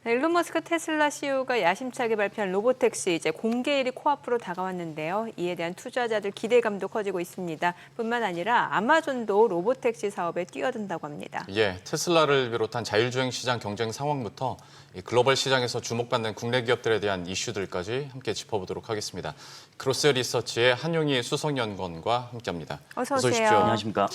네, 일론 머스크 테슬라 CEO가 야심차게 발표한 로보택시 이제 공개일이 코앞으로 다가왔는데요. 이에 대한 투자자들 기대감도 커지고 있습니다. 뿐만 아니라 아마존도 로보택시 사업에 뛰어든다고 합니다. 예, 테슬라를 비롯한 자율주행 시장 경쟁 상황부터 글로벌 시장에서 주목받는 국내 기업들에 대한 이슈들까지 함께 짚어보도록 하겠습니다. 크로스 리서치의 한용희 수석연구원과 함께합니다. 어서 오세요. 오십시오. 안녕하십니까.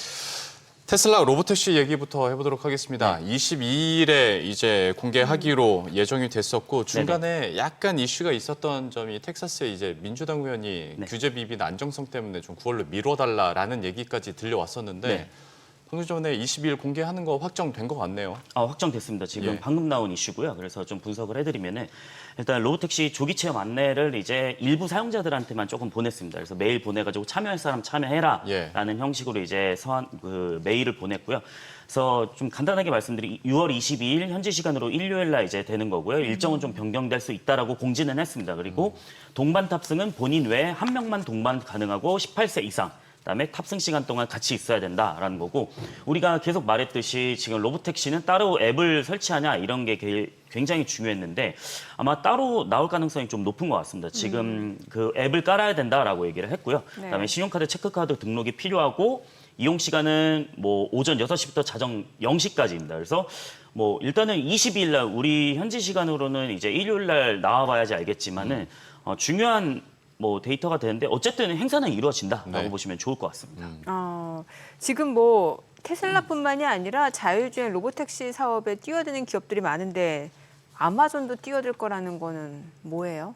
테슬라 로보택시 얘기부터 해보도록 하겠습니다. 22일에 이제 공개하기로 예정이 됐었고 중간에 약간 이슈가 있었던 점이 텍사스의 이제 민주당 의원이 규제 비비나 안정성 때문에 좀 9월로 미뤄달라라는 얘기까지 들려왔었는데 방금 전에 22일 공개하는 거 확정된 것 같네요. 확정됐습니다. 지금 방금 나온 이슈고요. 그래서 좀 분석을 해드리면은 일단 로보택시 조기 체험 안내를 이제 일부 사용자들한테만 조금 보냈습니다. 그래서 메일 보내가지고 참여할 사람 참여해라라는 형식으로 이제 메일을 보냈고요. 그래서 좀 간단하게 말씀드리 6월 22일 현지 시간으로 일요일 날 이제 되는 거고요. 일정은 좀 변경될 수 있다라고 공지는 했습니다. 그리고 동반 탑승은 본인 외에 한 명만 동반 가능하고 18세 이상. 그다음에 탑승 시간 동안 같이 있어야 된다라는 거고 우리가 계속 말했듯이 지금 로보택시는 따로 앱을 설치하냐 이런 게 굉장히 중요했는데 아마 따로 나올 가능성이 좀 높은 것 같습니다. 지금 그 앱을 깔아야 된다라고 얘기를 했고요. 그다음에 신용카드, 체크카드 등록이 필요하고 이용 시간은 뭐 오전 6시부터 자정 0시까지입니다. 그래서 뭐 일단은 22일 날 우리 현지 시간으로는 이제 일요일 날 나와봐야지 알겠지만은 중요한 뭐 데이터가 되는데 어쨌든 행사는 이루어진다라고 보시면 좋을 것 같습니다. 지금 뭐 테슬라뿐만이 아니라 자율주행 로보택시 사업에 뛰어드는 기업들이 많은데 아마존도 뛰어들 거라는 거는 뭐예요?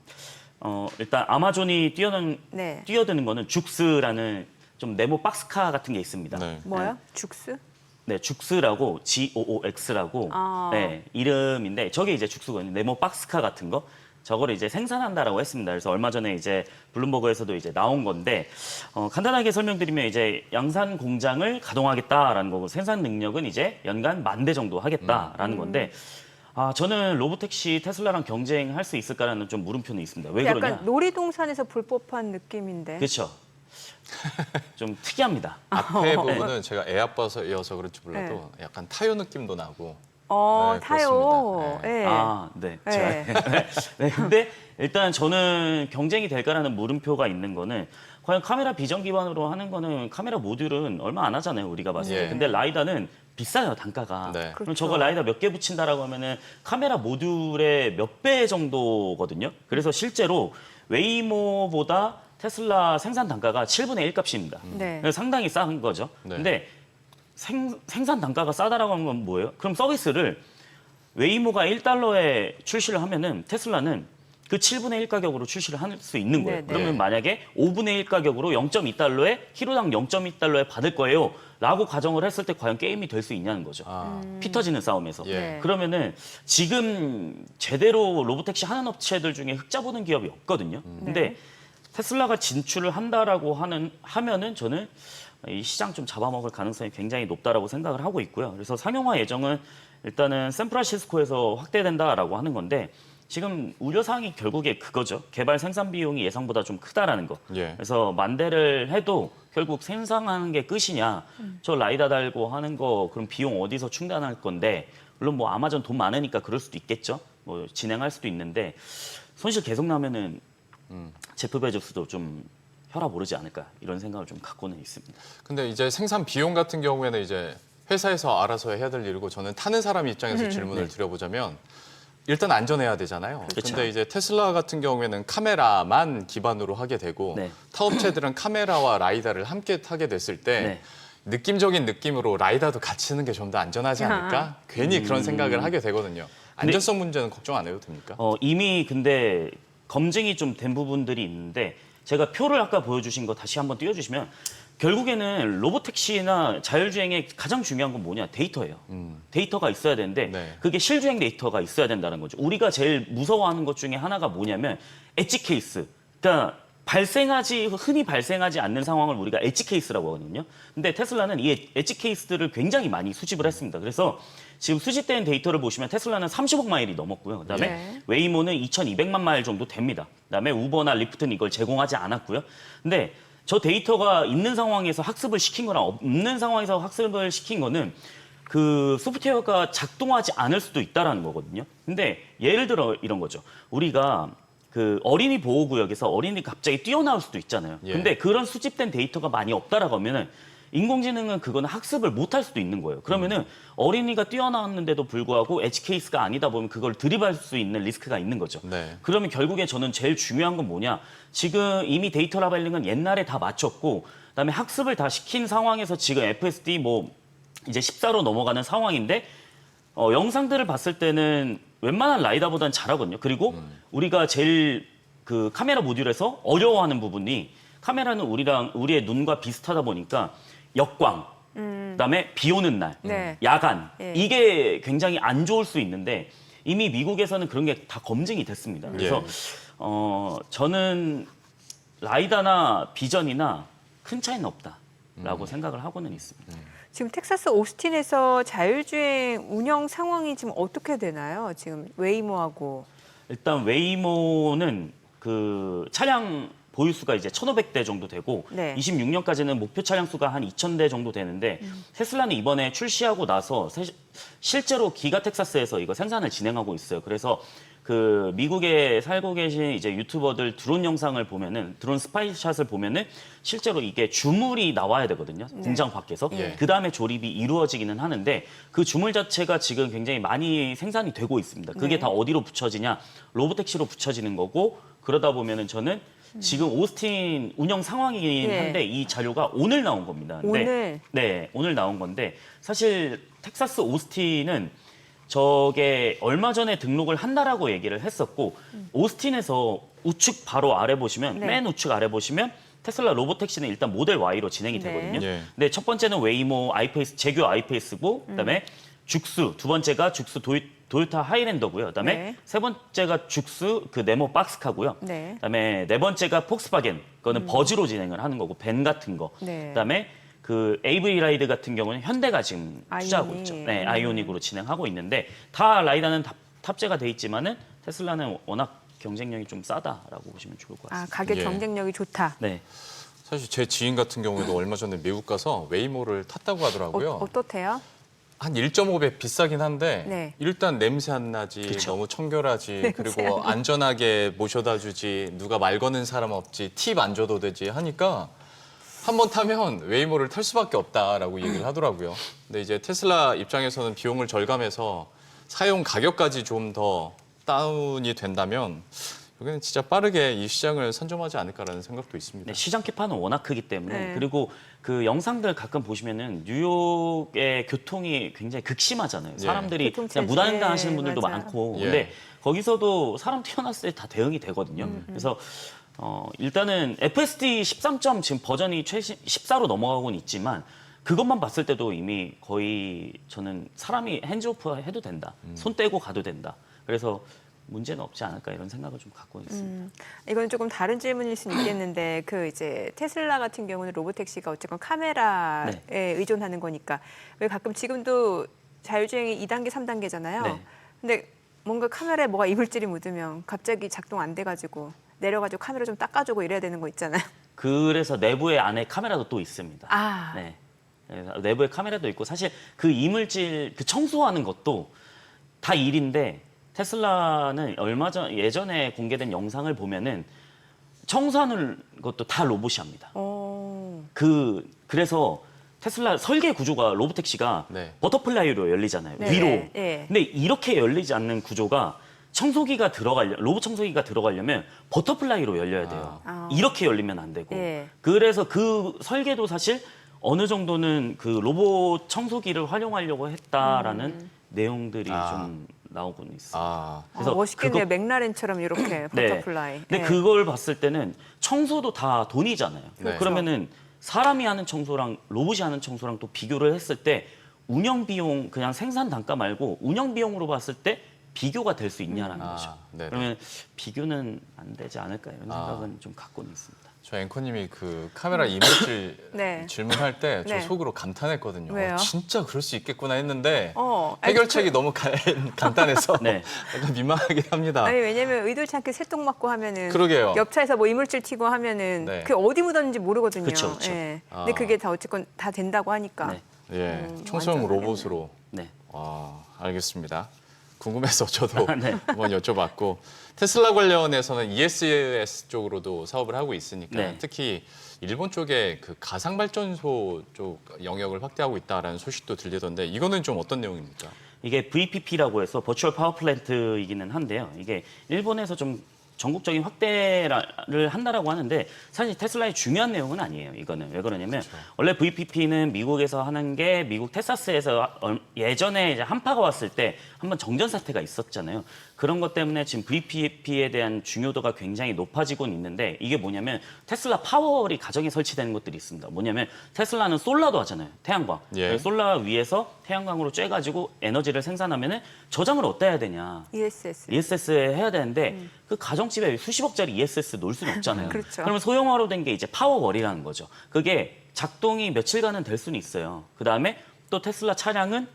일단 아마존이 뛰어드는 거는 죽스라는 좀 네모 박스카 같은 게 있습니다. 뭐요? 죽스? 네, 죽스라고 GOOX라고 이름인데 저게 이제 죽스거든요. 네모 박스카 같은 거. 저거를 이제 생산한다라고 했습니다. 그래서 얼마 전에 이제 블룸버그에서도 이제 나온 건데 간단하게 설명드리면 이제 양산 공장을 가동하겠다라는 거고 생산 능력은 이제 연간 10,000대 정도 하겠다라는 건데 저는 로보택시 테슬라랑 경쟁할 수 있을까라는 좀 물음표는 있습니다. 왜 약간 그러냐? 놀이동산에서 볼 법한 느낌인데. 그렇죠. 좀 특이합니다. 앞에 부분은 제가 애 아빠여서 그런지 몰라도 약간 타요 느낌도 나고. 타요. 근데 일단 저는 경쟁이 될까라는 물음표가 있는 거는 과연 카메라 비전 기반으로 하는 거는 카메라 모듈은 얼마 안 하잖아요, 우리가 봤을 때. 근데 라이다는 비싸요, 단가가. 그럼 저거 라이다 몇 개 붙인다라고 하면은 카메라 모듈의 몇 배 정도거든요. 그래서 실제로 웨이모보다 테슬라 생산 단가가 7분의 1 값입니다. 상당히 싼 거죠. 근데 생산 단가가 싸다라고 하는 건 뭐예요? 그럼 서비스를 웨이모가 $1에 출시를 하면은 테슬라는 그 7분의 1 가격으로 출시를 할 수 있는 거예요. 그러면 만약에 5분의 1 가격으로 0.2달러에 키로당 0.2달러에 받을 거예요. 라고 가정을 했을 때 과연 게임이 될 수 있냐는 거죠. 피 터지는 싸움에서. 그러면은 지금 제대로 로보택시 하는 업체들 중에 흑자 보는 기업이 없거든요. 근데 테슬라가 진출을 한다라고 하면은 저는 이 시장 좀 잡아먹을 가능성이 굉장히 높다라고 생각을 하고 있고요. 그래서 상용화 예정은 일단은 샌프란시스코에서 확대된다라고 하는 건데 지금 우려사항이 결국에 그거죠. 개발 생산 비용이 예상보다 좀 크다라는 거. 그래서 10,000대를 해도 결국 생산하는 게 끝이냐. 저 라이다 달고 하는 거 그럼 비용 어디서 충당할 건데 물론 뭐 아마존 돈 많으니까 그럴 수도 있겠죠. 뭐 진행할 수도 있는데 손실 계속 나면은 제프 베조스도 좀 혈압 오르지 않을까 이런 생각을 좀 갖고는 있습니다. 근데 이제 생산 비용 같은 경우에는 이제 회사에서 알아서 해야 될 일이고 저는 타는 사람 입장에서 질문을 드려보자면 일단 안전해야 되잖아요. 근데 이제 테슬라 같은 경우에는 카메라만 기반으로 하게 되고 타업체들은 카메라와 라이다를 함께 타게 됐을 때 느낌적인 느낌으로 라이다도 같이 쓰는 게 좀 더 안전하지 않을까? 괜히 그런 생각을 하게 되거든요. 안전성 문제는 걱정 안 해도 됩니까? 이미 근데 검증이 좀 된 부분들이 있는데 제가 표를 아까 보여주신 거 다시 한번 띄워주시면 결국에는 로보택시나 자율주행의 가장 중요한 건 뭐냐? 데이터예요. 데이터가 있어야 되는데 그게 실주행 데이터가 있어야 된다는 거죠. 우리가 제일 무서워하는 것 중에 하나가 뭐냐면 엣지 케이스. 그러니까 흔히 발생하지 않는 상황을 우리가 엣지 케이스라고 하거든요. 근데 테슬라는 이 엣지 케이스들을 굉장히 많이 수집을 했습니다. 그래서 지금 수집된 데이터를 보시면 테슬라는 30억 마일이 넘었고요. 그다음에 웨이모는 2,200만 마일 정도 됩니다. 그다음에 우버나 리프트는 이걸 제공하지 않았고요. 근데 저 데이터가 있는 상황에서 학습을 시킨 거랑 없는 상황에서 학습을 시킨 거는 그 소프트웨어가 작동하지 않을 수도 있다라는 거거든요. 근데 예를 들어 이런 거죠. 우리가 그 어린이 보호구역에서 어린이 갑자기 뛰어나올 수도 있잖아요. 예. 근데 그런 수집된 데이터가 많이 없다라고 하면은 인공지능은 그거는 학습을 못 할 수도 있는 거예요. 그러면은 어린이가 뛰어나왔는데도 불구하고 엣지 케이스가 아니다 보면 그걸 들이받을 수 있는 리스크가 있는 거죠. 네. 그러면 결국에 저는 제일 중요한 건 뭐냐? 지금 이미 데이터 라벨링은 옛날에 다 마쳤고 그다음에 학습을 다 시킨 상황에서 지금 FSD 뭐 이제 14로 넘어가는 상황인데 영상들을 봤을 때는 웬만한 라이다보다는 잘하거든요. 그리고 우리가 제일 그 카메라 모듈에서 어려워하는 부분이 카메라는 우리의 눈과 비슷하다 보니까 역광, 그다음에 비 오는 날, 네. 야간 예. 이게 굉장히 안 좋을 수 있는데 이미 미국에서는 그런 게 다 검증이 됐습니다. 그래서 저는 라이다나 비전이나 큰 차이는 없다라고 생각을 하고는 있습니다. 지금 텍사스 오스틴에서 자율주행 운영 상황이 지금 어떻게 되나요? 지금 웨이모하고. 일단 웨이모는 그 차량 보유수가 이제 1,500대 정도 되고 네. 26년까지는 목표 차량 수가 한 2,000대 정도 되는데 테슬라는 이번에 출시하고 나서 실제로 기가 텍사스에서 이거 생산을 진행하고 있어요. 그래서 그 미국에 살고 계신 이제 유튜버들 드론 영상을 보면은 드론 스파이샷을 보면은 실제로 이게 주물이 나와야 되거든요. 공장 밖에서. 예. 그 다음에 조립이 이루어지기는 하는데 그 주물 자체가 지금 굉장히 많이 생산이 되고 있습니다. 그게 네. 다 어디로 붙여지냐? 로보택시로 붙여지는 거고 그러다 보면은 저는 지금 오스틴 운영 상황이긴 예. 한데 이 자료가 오늘 나온 겁니다. 근데 오늘? 네, 오늘 나온 건데 사실 텍사스 오스틴은 저게 얼마 전에 등록을 한다라고 얘기를 했었고 오스틴에서 우측 바로 아래 보시면 네. 맨 우측 아래 보시면 테슬라 로보택시는 일단 모델 Y로 진행이 네. 되거든요. 예. 근데 첫 번째는 웨이모 아이페이스 재규 아이페이스고 그다음에 죽수 두 번째가 죽수 도요타 하이랜더고요. 그다음에 네. 세 번째가 죽수 그 네모 박스카고요. 네. 그다음에 네 번째가 폭스바겐 그거는 버즈로 진행을 하는 거고 벤 같은 거. 네. 그다음에 그 AV 라이드 같은 경우는 현대가 지금 투자하고 아이오닉. 있죠. 네, 아이오닉으로 진행하고 있는데 다 라이다는 탑재가 돼 있지만은 테슬라는 워낙 경쟁력이 좀 싸다라고 보시면 좋을 것 아, 같습니다. 가격 예. 경쟁력이 좋다. 네. 사실 제 지인 같은 경우에도 얼마 전에 미국 가서 웨이모를 탔다고 하더라고요. 어떻대요? 한 1.5배 비싸긴 한데 네. 일단 냄새 안 나지, 그쵸. 너무 청결하지, 냄새 그리고 안전하게 모셔다 주지, 누가 말 거는 사람 없지, 팁 안 줘도 되지 하니까 한 번 타면 웨이모를 탈 수밖에 없다라고 얘기를 하더라고요. 근데 이제 테슬라 입장에서는 비용을 절감해서 사용 가격까지 좀 더 다운이 된다면 여기는 진짜 빠르게 이 시장을 선점하지 않을까라는 생각도 있습니다. 네, 시장 캐파는 워낙 크기 때문에 네. 그리고 그 영상들 가끔 보시면은 뉴욕의 교통이 굉장히 극심하잖아요. 예. 사람들이 교통체증. 그냥 무단횡단 하시는 분들도 맞아요. 많고 예. 근데 거기서도 사람 태어났을 때 다 대응이 되거든요. 그래서 일단은 FSD 13점 지금 버전이 최신 14로 넘어가고는 있지만 그것만 봤을 때도 이미 거의 저는 사람이 핸즈오프 해도 된다. 손 떼고 가도 된다. 그래서 문제는 없지 않을까 이런 생각을 좀 갖고 있습니다. 이건 조금 다른 질문일 수는 있겠는데 그 이제 테슬라 같은 경우는 로보택시가 어쨌건 카메라에 네. 의존하는 거니까 왜 가끔 지금도 자율주행이 2단계, 3단계잖아요. 네. 근데 뭔가 카메라에 뭐가 이물질이 묻으면 갑자기 작동 안 돼가지고 내려가지고 카메라 좀 닦아주고 이래야 되는 거 있잖아요. 그래서 내부에 안에 카메라도 또 있습니다. 아, 네. 그래서 내부에 카메라도 있고 사실 그 이물질 그 청소하는 것도 다 일인데 테슬라는 예전에 공개된 영상을 보면은 청소하는 것도 다 로봇이 합니다. 그래서 테슬라 설계 구조가 로보택시가 네. 버터플라이로 열리잖아요. 네, 위로. 네. 근데 이렇게 열리지 않는 구조가 로봇 청소기가 들어가려면 버터플라이로 열려야 돼요. 아. 이렇게 열리면 안 되고. 예. 그래서 그 설계도 사실 어느 정도는 그 로봇 청소기를 활용하려고 했다라는 내용들이 좀 나오고는 있어요. 아, 그래서 멋있겠네요. 그거- 맥라렌처럼 이렇게 네. 버터플라이. 근데 네. 그걸 봤을 때는 청소도 다 돈이잖아요. 네. 그러면은 사람이 하는 청소랑 로봇이 하는 청소랑 또 비교를 했을 때 운영 비용 그냥 생산 단가 말고 운영 비용으로 봤을 때 비교가 될 수 있냐라는 거죠. 네네. 그러면 비교는 안 되지 않을까 이런 생각은 좀 갖고는 있습니다. 저 앵커님이 그 카메라 이물질 네. 질문할 때 저 네. 속으로 감탄했거든요. 왜요? 진짜 그럴 수 있겠구나 했는데 아니, 해결책이 너무 간단해서 네. 약간 민망하긴 합니다. 아니 왜냐면 의도치 않게 새똥 맞고 하면은 그러게요. 옆차에서 뭐 이물질 튀고 하면은 네. 그게 어디 묻었는지 모르거든요. 그쵸, 그쵸. 예. 근데 아. 그게 다 어쨌건 다 된다고 하니까. 네. 예, 청소용 완전 로봇으로 알겠습니다. 궁금해서 저도 네. 한번 여쭤봤고 테슬라 관련해서는 ESS 쪽으로도 사업을 하고 있으니까 네. 특히 일본 쪽에 그 가상 발전소 쪽 영역을 확대하고 있다라는 소식도 들리던데 이거는 좀 어떤 내용입니까? 이게 VPP라고 해서 버추얼 파워 플랜트이기는 한데요. 이게 일본에서 좀 전국적인 확대를 한다라고 하는데 사실 테슬라의 중요한 내용은 아니에요. 이거는 왜 그러냐면 원래 VPP는 미국에서 하는 게 미국 텍사스에서 예전에 이제 한파가 왔을 때 한번 정전 사태가 있었잖아요. 그런 것 때문에 지금 VPP에 대한 중요도가 굉장히 높아지고 있는데 이게 뭐냐면 테슬라 파워월이 가정에 설치되는 것들이 있습니다. 뭐냐면 테슬라는 솔라도 하잖아요. 태양광. 예. 솔라 위에서 태양광으로 쬐가지고 에너지를 생산하면은 저장을 어디다 해야 되냐. ESS에 해야 되는데 그 가정집에 수십억짜리 ESS 놓을 수는 없잖아요. 그렇죠. 그러면 소형화로 된 게 이제 파워월이라는 거죠. 그게 작동이 며칠간은 될 수는 있어요. 그다음에 또 테슬라 차량은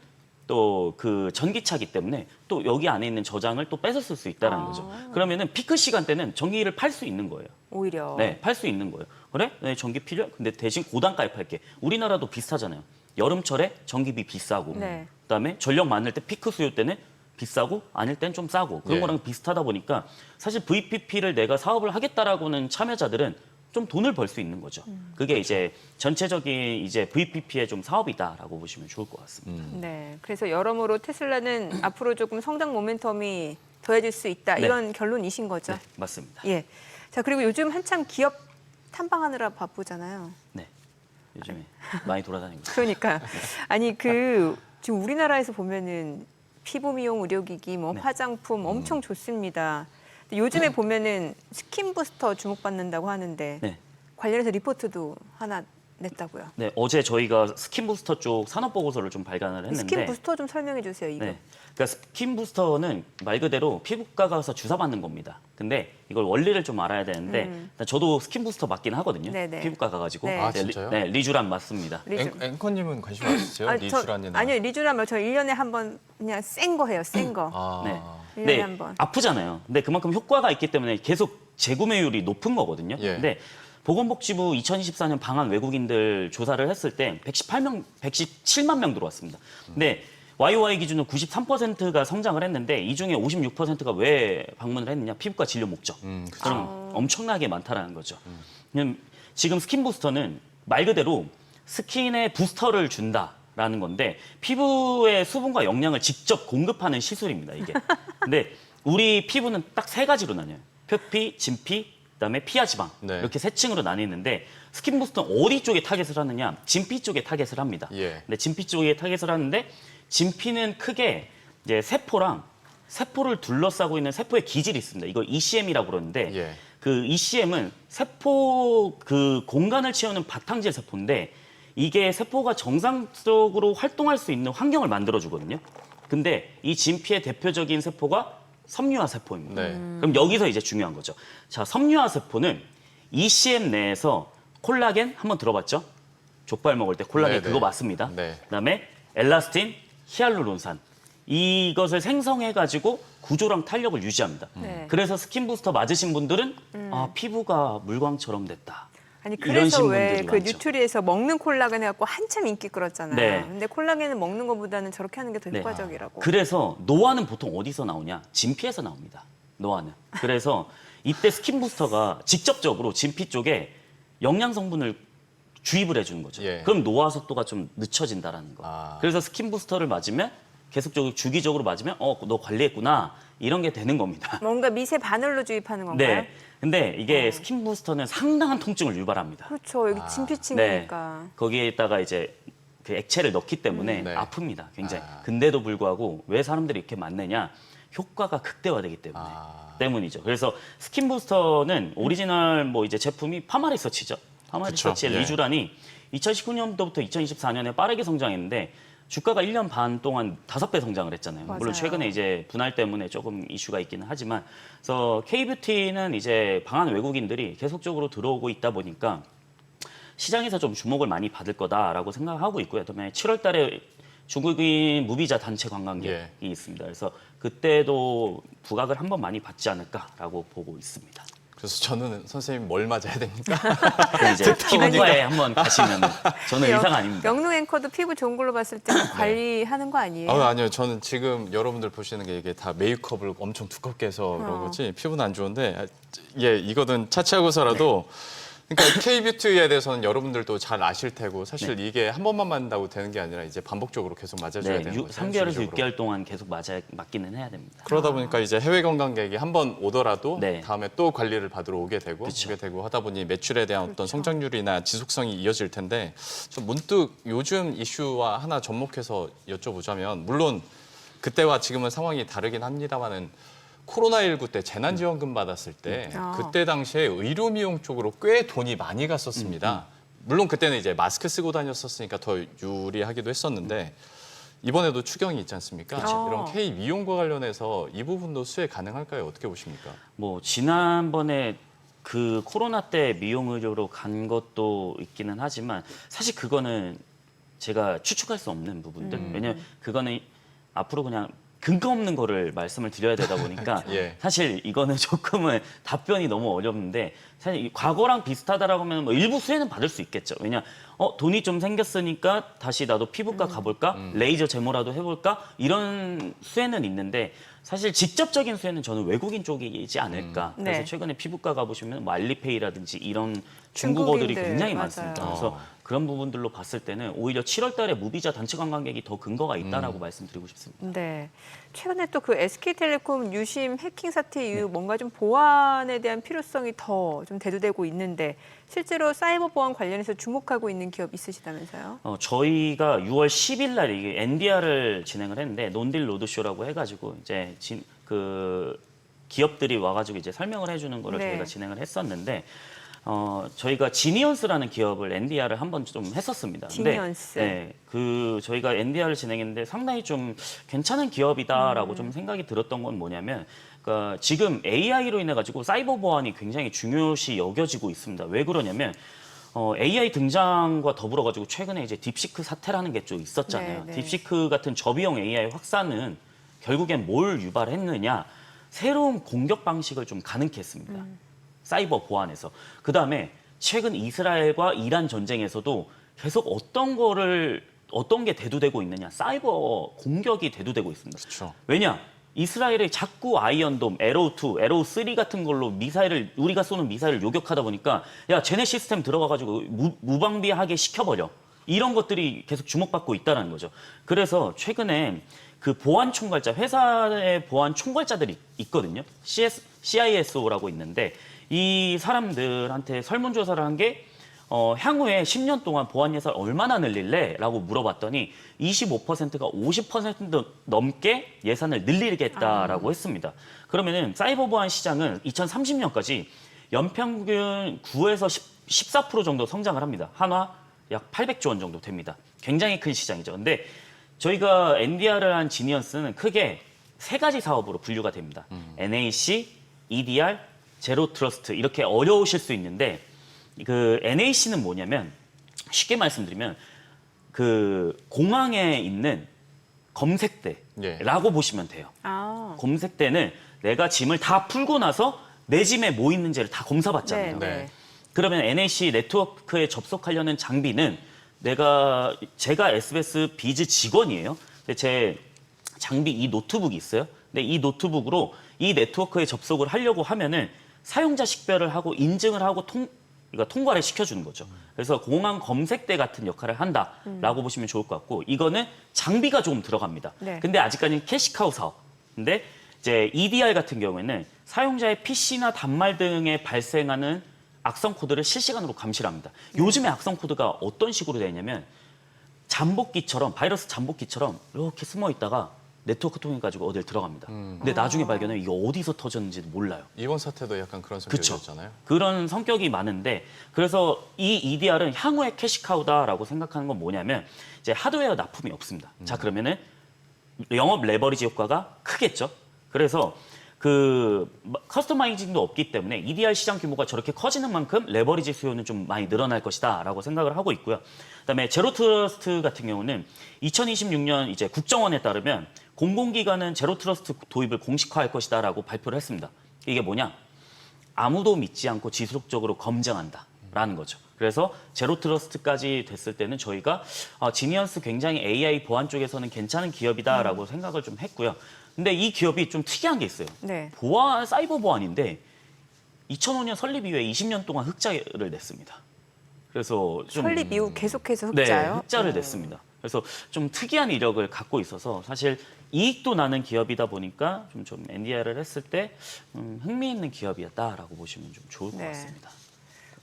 또 그 전기차기 때문에 또 여기 안에 있는 저장을 또 뺏어 쓸 수 있다는 거죠. 그러면은 피크 시간대는 전기를 팔 수 있는 거예요. 오히려. 네, 팔 수 있는 거예요. 그래? 네, 전기 필요해? 근데 대신 고단가에 팔게. 우리나라도 비슷하잖아요. 여름철에 전기비 비싸고, 네. 그다음에 전력 많을 때 피크 수요 때는 비싸고 아닐 땐 좀 싸고 그런 예. 거랑 비슷하다 보니까 사실 VPP를 내가 사업을 하겠다라고는 참여자들은 좀 돈을 벌 수 있는 거죠. 그게 이제 전체적인 이제 VPP의 좀 사업이다라고 보시면 좋을 것 같습니다. 네. 그래서 여러모로 테슬라는 앞으로 조금 성장 모멘텀이 더해질 수 있다. 네. 이런 결론이신 거죠. 네, 맞습니다. 예. 자, 그리고 요즘 한참 기업 탐방하느라 바쁘잖아요. 네, 요즘에 많이 돌아다니고 있습니다. 그러니까 아니 그 지금 우리나라에서 보면은 피부 미용 의료기기, 뭐 네. 화장품 엄청 좋습니다. 근데 요즘에 보면은 스킨 부스터 주목받는다고 하는데 네. 관련해서 리포트도 하나 냈다고요. 네, 어제 저희가 스킨 부스터 쪽 산업 보고서를 좀 발간을 했는데 스킨 부스터 좀 설명해 주세요. 이거. 네. 그러니까 스킨 부스터는 말 그대로 피부과 가서 주사 맞는 겁니다. 근데 이걸 원리를 좀 알아야 되는데 일단 저도 스킨 부스터 맞긴 하거든요. 네네. 피부과 가가지고. 네. 아, 네, 진짜요? 네, 리쥬란 맞습니다. 앵커님은 관심 없으세요? 리쥬란이나. 아니요, 리쥬란 말 저 1년에 한 번 그냥 센 거 해요. 센 거. 네. 1년에 네, 한 번. 아프잖아요. 근데 그만큼 효과가 있기 때문에 계속 재구매율이 높은 거거든요. 예. 근데 보건복지부 2024년 방한 외국인들 조사를 했을 때 117만 명 들어왔습니다. 근데 YOY 기준으로 93%가 성장을 했는데 이 중에 56%가 왜 방문을 했느냐? 피부과 진료 목적. 그쵸. 그럼 엄청나게 많다라는 거죠. 지금 스킨 부스터는 말 그대로 스킨에 부스터를 준다라는 건데 피부의 수분과 영양을 직접 공급하는 시술입니다, 이게. 근데 우리 피부는 딱 세 가지로 나뉘어요. 표피, 진피, 그다음에 피하 지방. 네. 이렇게 세 층으로 나뉘는데 스킨 부스터는 어디 쪽에 타겟을 하느냐? 진피 쪽에 타겟을 합니다. 예. 근데 진피 쪽에 타겟을 하는데 진피는 크게 이제 세포를 둘러싸고 있는 세포의 기질이 있습니다. 이걸 ECM이라고 그러는데 예. 그 ECM은 세포 그 공간을 채우는 바탕질 세포인데 이게 세포가 정상적으로 활동할 수 있는 환경을 만들어 주거든요. 근데 이 진피의 대표적인 세포가 섬유화 세포입니다. 네. 그럼 여기서 이제 중요한 거죠. 자, 섬유화 세포는 ECM 내에서 콜라겐 한번 들어봤죠? 족발 먹을 때 콜라겐 네네. 그거 맞습니다. 네. 그다음에 엘라스틴, 히알루론산 이것을 생성해가지고 구조랑 탄력을 유지합니다. 네. 그래서 스킨 부스터 맞으신 분들은 아, 피부가 물광처럼 됐다. 아니 이런 그래서 왜 신분들이 그 많죠. 뉴트리에서 먹는 콜라겐 해갖고 한참 인기 끌었잖아요. 네. 근데 콜라겐은 먹는 것보다는 저렇게 하는 게 더 네. 효과적이라고. 그래서 노화는 보통 어디서 나오냐? 진피에서 나옵니다. 노화는. 그래서 이때 스킨 부스터가 직접적으로 진피 쪽에 영양 성분을 주입을 해주는 거죠. 예. 그럼 노화 속도가 좀 늦춰진다라는 거. 아. 그래서 스킨 부스터를 맞으면 계속적으로 주기적으로 맞으면 너 관리했구나 이런 게 되는 겁니다. 뭔가 미세 바늘로 주입하는 건가요? 네. 근데 이게 스킨 부스터는 상당한 통증을 유발합니다. 그렇죠. 여기 네. 진피층이니까. 거기에다가 이제 그 액체를 넣기 때문에 네. 아픕니다. 굉장히. 아. 근데도 불구하고 왜 사람들이 이렇게 맞느냐? 효과가 극대화되기 때문에. 아. 때문이죠. 그래서 스킨 부스터는 오리지널 뭐 이제 제품이 파마리서치죠. 파마리서치의 그쵸. 예. 리쥬란이 2019년도부터 2024년에 빠르게 성장했는데 주가가 1년 반 동안 5배 성장을 했잖아요. 물론 맞아요. 최근에 이제 분할 때문에 조금 이슈가 있기는 하지만 그래서 K뷰티는 이제 방한 외국인들이 계속적으로 들어오고 있다 보니까 시장에서 좀 주목을 많이 받을 거다라고 생각하고 있고요. 그다음에 7월 달에 중국인 무비자 단체 관광객이 예. 있습니다. 그래서 그때도 부각을 한번 많이 받지 않을까라고 보고 있습니다. 그래서 저는 선생님 뭘 맞아야 됩니까? 그 이제 피부과에 한번 가시면 저는 이상 아닙니다. 영롱 앵커도 피부 좋은 걸로 봤을 때 관리하는 거 아니에요? 아니요. 저는 지금 여러분들 보시는 게 이게 다 메이크업을 엄청 두껍게 해서 그런 거지 피부는 안 좋은데 이거는 차치하고서라도 그러니까 K-뷰티에 대해서는 여러분들도 잘 아실 테고 사실 이게 한 번만 맞는다고 되는 게 아니라 이제 반복적으로 계속 맞아줘야 되는 거죠. 3개월에서 주기적으로. 6개월 동안 계속 맞기는 해야 됩니다. 그러다 보니까 이제 해외 관광객이 한 번 오더라도 네. 다음에 또 관리를 받으러 오게 되고 하다 보니 매출에 대한 어떤 성장률이나 지속성이 이어질 텐데 좀 문득 요즘 이슈와 하나 접목해서 여쭤보자면 물론 그때와 지금은 상황이 다르긴 합니다만은 코로나19 때 재난지원금 받았을 때 그때 당시에 의료 미용 쪽으로 꽤 돈이 많이 갔었습니다. 물론 그때는 이제 마스크 쓰고 다녔었으니까 더 유리하기도 했었는데 이번에도 추경이 있지 않습니까? 이런 K 미용과 관련해서 이 부분도 수혜 가능할까요? 어떻게 보십니까? 뭐 지난번에 그 코로나 때 미용 의료로 간 것도 있기는 하지만 사실 그거는 제가 추측할 수 없는 부분들. 왜냐면 그거는 앞으로 그냥 근거 없는 거를 말씀을 드려야 되다 보니까 사실 이거는 조금은 답변이 너무 어렵는데 사실 과거랑 비슷하다라고 하면 뭐 일부 수혜는 받을 수 있겠죠. 왜냐 돈이 좀 생겼으니까 다시 나도 피부과 가볼까? 레이저 제모라도 해볼까? 이런 수혜는 있는데 사실 직접적인 수혜는 저는 외국인 쪽이지 않을까. 그래서 최근에 피부과 가보시면 뭐 알리페이라든지 이런 중국어들이 중국인들, 굉장히 맞아요. 많습니다. 그래서 그런 부분들로 봤을 때는 오히려 7월 달에 무비자 단체 관광객이 더 근거가 있다라고 말씀드리고 싶습니다. 네. 최근에 또 그 SK텔레콤 유심 해킹 사태 이후 뭔가 좀 보안에 대한 필요성이 더 좀 대두되고 있는데 실제로 사이버 보안 관련해서 주목하고 있는 기업 있으시다면서요? 저희가 6월 10일 날 이게 NDR을 진행을 했는데 논딜 로드쇼라고 해가지고 이제 그 기업들이 와가지고 이제 설명을 해주는 거를 저희가 진행을 했었는데. 저희가 지니언스라는 기업을 NDR을 한번 좀 했었습니다. 지니언스. 근데, 그 저희가 NDR을 진행했는데 상당히 좀 괜찮은 기업이다라고 좀 생각이 들었던 건 뭐냐면, 그러니까 지금 AI로 인해 가지고 사이버 보안이 굉장히 중요시 여겨지고 있습니다. 왜 그러냐면 AI 등장과 더불어 가지고 최근에 이제 딥시크 사태라는 게 좀 있었잖아요. 딥시크 같은 저비용 AI 확산은 결국엔 뭘 유발했느냐? 새로운 공격 방식을 좀 가능케 했습니다. 사이버 보안에서. 그다음에 최근 이스라엘과 이란 전쟁에서도 계속 어떤 게 대두되고 있느냐. 사이버 공격이 대두되고 있습니다. 그렇죠. 왜냐? 이스라엘이 자꾸 아이언돔, 에로우2, 에로우3 같은 걸로 우리가 쏘는 미사일을 요격하다 보니까 야, 쟤네 시스템 들어가가지고 무방비하게 시켜버려. 이런 것들이 계속 주목받고 있다는 거죠. 그래서 최근에 그 보안 총괄자, 회사의 보안 총괄자들이 있거든요. CISO라고 있는데 이 사람들한테 설문조사를 한 게 향후에 10년 동안 보안 예산 얼마나 늘릴래? 라고 물어봤더니 25%가 50% 넘게 예산을 늘리겠다라고 했습니다. 그러면은 사이버 보안 시장은 2030년까지 연평균 9에서 14% 정도 성장을 합니다. 한화 약 800조 원 정도 됩니다. 굉장히 큰 시장이죠. 근데 저희가 NDR을 한 지니언스는 크게 세 가지 사업으로 분류가 됩니다. NAC, EDR, 제로 트러스트 이렇게 어려우실 수 있는데 그 NAC는 뭐냐면 쉽게 말씀드리면 그 공항에 있는 검색대라고 보시면 돼요. 검색대는 내가 짐을 다 풀고 나서 내 짐에 뭐 있는지를 다 검사받잖아요. 그러면 NAC 네트워크에 접속하려는 장비는 제가 SBS 비즈 직원이에요. 근데 제 장비 이 노트북이 있어요. 근데 이 노트북으로 이 네트워크에 접속을 하려고 하면은 사용자 식별을 하고 인증을 하고 그러니까 통과를 시켜주는 거죠. 그래서 공항 검색대 같은 역할을 한다라고 보시면 좋을 것 같고 이거는 장비가 조금 들어갑니다. 근데 아직까지는 캐시카우 사업. 근데 이제 EDR 같은 경우에는 사용자의 PC나 단말 등에 발생하는 악성 코드를 실시간으로 감시를 합니다. 요즘에 악성 코드가 어떤 식으로 되어 있냐면 바이러스 잠복기처럼 이렇게 숨어 있다가 네트워크 통해 가지고 어딜 들어갑니다. 근데 나중에 발견하면 이거 어디서 터졌는지도 몰라요. 이번 사태도 약간 그런 성격이었잖아요. 그런 성격이 많은데 그래서 이 EDR은 향후의 캐시카우다라고 생각하는 건 뭐냐면 이제 하드웨어 납품이 없습니다. 자 그러면은 영업 레버리지 효과가 크겠죠. 그래서 그 커스터마이징도 없기 때문에 EDR 시장 규모가 저렇게 커지는 만큼 레버리지 수요는 좀 많이 늘어날 것이다라고 생각을 하고 있고요. 그다음에 제로 트러스트 같은 경우는 2026년 이제 국정원에 따르면 공공기관은 제로 트러스트 도입을 공식화할 것이다라고 발표를 했습니다. 이게 뭐냐? 아무도 믿지 않고 지속적으로 검증한다라는 거죠. 그래서 제로 트러스트까지 됐을 때는 저희가 지니언스 굉장히 AI 보안 쪽에서는 괜찮은 기업이다라고 생각을 좀 했고요. 근데 이 기업이 좀 특이한 게 있어요. 네. 보안, 사이버 보안인데 2005년 설립 이후에 20년 동안 흑자를 냈습니다. 그래서 좀 설립 이후 계속해서 네, 흑자요? 흑자를 냈습니다. 그래서 좀 특이한 이력을 갖고 있어서 사실 이익도 나는 기업이다 보니까 좀 NDR을 했을 때 흥미있는 기업이었다라고 보시면 좀 좋을 것 네. 같습니다.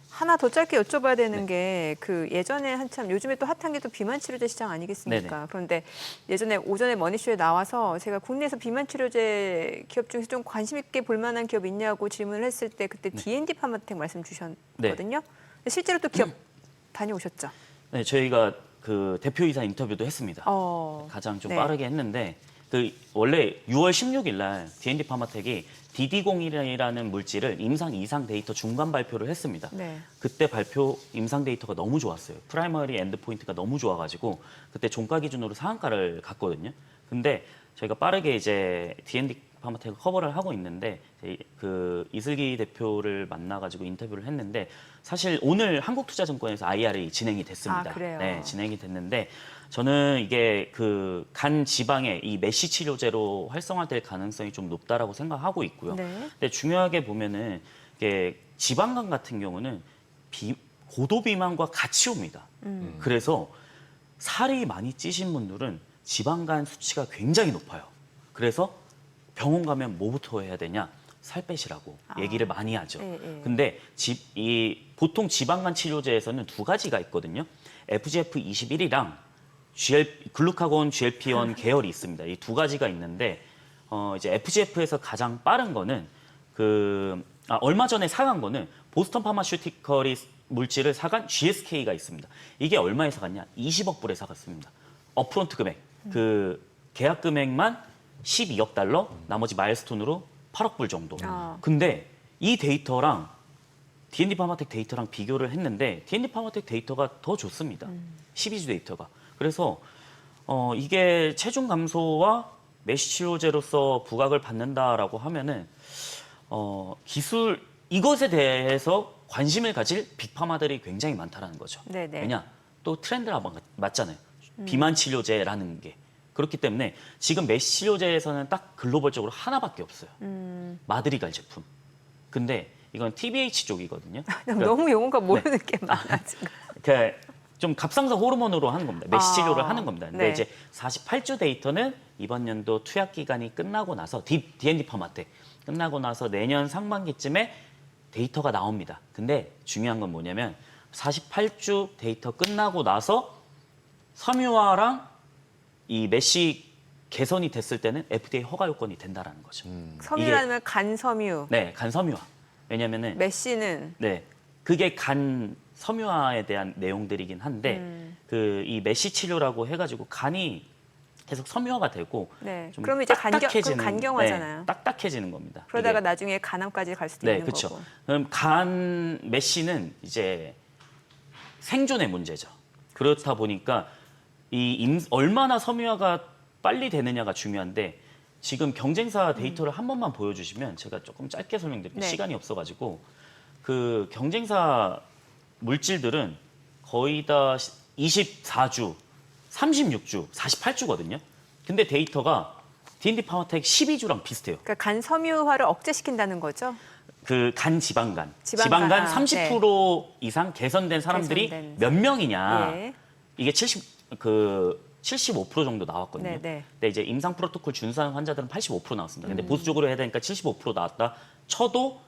하나 더 짧게 여쭤봐야 되는 네. 게 그 예전에 한참 요즘에 또 핫한 게 또 비만 치료제 시장 아니겠습니까? 네네. 그런데 예전에 오전에 머니쇼에 나와서 제가 국내에서 비만 치료제 기업 중에서 좀 관심 있게 볼 만한 기업 있냐고 질문을 했을 때 그때 D&D 파마텍 말씀 주셨거든요. 네. 근데 실제로 또 기업 다녀오셨죠? 네, 저희가 그 대표이사 인터뷰도 했습니다. 가장 좀 네. 빠르게 했는데 원래 6월 16일 날 D&D 파마텍이 DD01이라는 물질을 임상 2상 데이터 중간 발표를 했습니다. 네. 그때 발표 임상 데이터가 너무 좋았어요. 프라이머리 엔드 포인트가 너무 좋아가지고 그때 종가 기준으로 상한가를 갔거든요. 근데 저희가 빠르게 이제 D&D 파마텍을 커버를 하고 있는데 그 이슬기 대표를 만나가지고 인터뷰를 했는데 사실 오늘 한국투자증권에서 IR이 진행이 됐습니다. 아, 그래요? 네, 진행이 됐는데 저는 이게 그 간 지방에 이 메시 치료제로 활성화될 가능성이 좀 높다라고 생각하고 있고요. 네. 근데 중요하게 보면은 이게 지방간 같은 경우는 고도 비만과 같이 옵니다. 그래서 살이 많이 찌신 분들은 지방간 수치가 굉장히 높아요. 그래서 병원 가면 뭐부터 해야 되냐? 살 빼시라고 얘기를 많이 하죠. 근데 보통 지방간 치료제에서는 두 가지가 있거든요. FGF21이랑 글루카곤 GLP-1 계열이 있습니다. 이 두 가지가 있는데 이제 FGF에서 가장 빠른 거는 얼마 전에 사간 거는 보스턴 파마슈티컬이 물질을 사간 GSK가 있습니다. 이게 얼마에 사갔냐? 20억 불에 사갔습니다. 업프론트 금액, 그 계약 금액만 12억 달러, 나머지 마일스톤으로 8억 불 정도. 근데 이 데이터랑 D&D 파마텍 데이터랑 비교를 했는데 D&D 파마텍 데이터가 더 좋습니다. 12주 데이터가. 그래서 이게 체중 감소와 메시 치료제로서 부각을 받는다라고 하면은 기술 이것에 대해서 관심을 가질 빅파마들이 굉장히 많다라는 거죠. 네네. 왜냐? 또 트렌드가 맞잖아요. 비만 치료제라는 게. 그렇기 때문에 지금 메시 치료제에서는 딱 글로벌적으로 하나밖에 없어요. 마드리갈 제품. 근데 이건 TBH 쪽이거든요. 너무 용어가 모르는 게 많아 지금. 그러니까 좀 갑상선 호르몬으로 하는 겁니다. 메시 치료를 하는 겁니다. 근데 네. 이제 48주 데이터는 이번 연도 투약 기간이 끝나고 나서 D&D 파마텍 끝나고 나서 내년 상반기쯤에 데이터가 나옵니다. 근데 중요한 건 뭐냐면 48주 데이터 끝나고 나서 섬유화랑 이 메시 개선이 됐을 때는 FDA 허가 요건이 된다라는 거죠. 섬유라면 간섬유. 네, 간 섬유화. 왜냐면은 메시는 네, 그게 간 섬유화에 대한 내용들이긴 한데 이 메시 치료라고 해가지고 간이 계속 섬유화가 되고 네. 좀 그럼 이제 딱딱해지는, 간경화잖아요. 네, 딱딱해지는 겁니다. 그러다가 이게. 나중에 간암까지 갈 수도 네, 있는 그렇죠. 거고. 그럼 간 메시는 이제 생존의 문제죠. 그렇다 보니까 얼마나 섬유화가 빨리 되느냐가 중요한데 지금 경쟁사 데이터를 한 번만 보여주시면 제가 조금 짧게 설명드릴게요. 네. 시간이 없어가지고 그 경쟁사 물질들은 거의 다 24주, 36주, 48주거든요. 근데 데이터가 D&D 파마텍 12주랑 비슷해요. 그러니까 간 섬유화를 억제시킨다는 거죠. 그 간 지방간 지방간, 30% 이상 개선된 사람들이 개선된 몇 명이냐. 예. 이게 75% 정도 나왔거든요. 네네. 근데 이제 임상 프로토콜 준수한 환자들은 85% 나왔습니다. 근데 보수적으로 해야 되니까 75% 나왔다 쳐도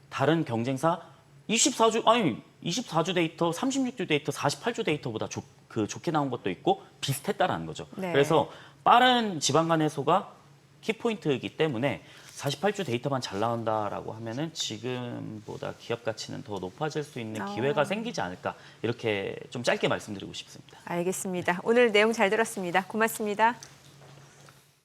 다른 경쟁사 24주 데이터, 36주 데이터, 48주 데이터보다 좋게 나온 것도 있고 비슷했다라는 거죠. 네. 그래서 빠른 지방간 해소가 키포인트이기 때문에 48주 데이터만 잘 나온다라고 하면은 지금보다 기업 가치는 더 높아질 수 있는 기회가 생기지 않을까 이렇게 좀 짧게 말씀드리고 싶습니다. 알겠습니다. 오늘 내용 잘 들었습니다. 고맙습니다.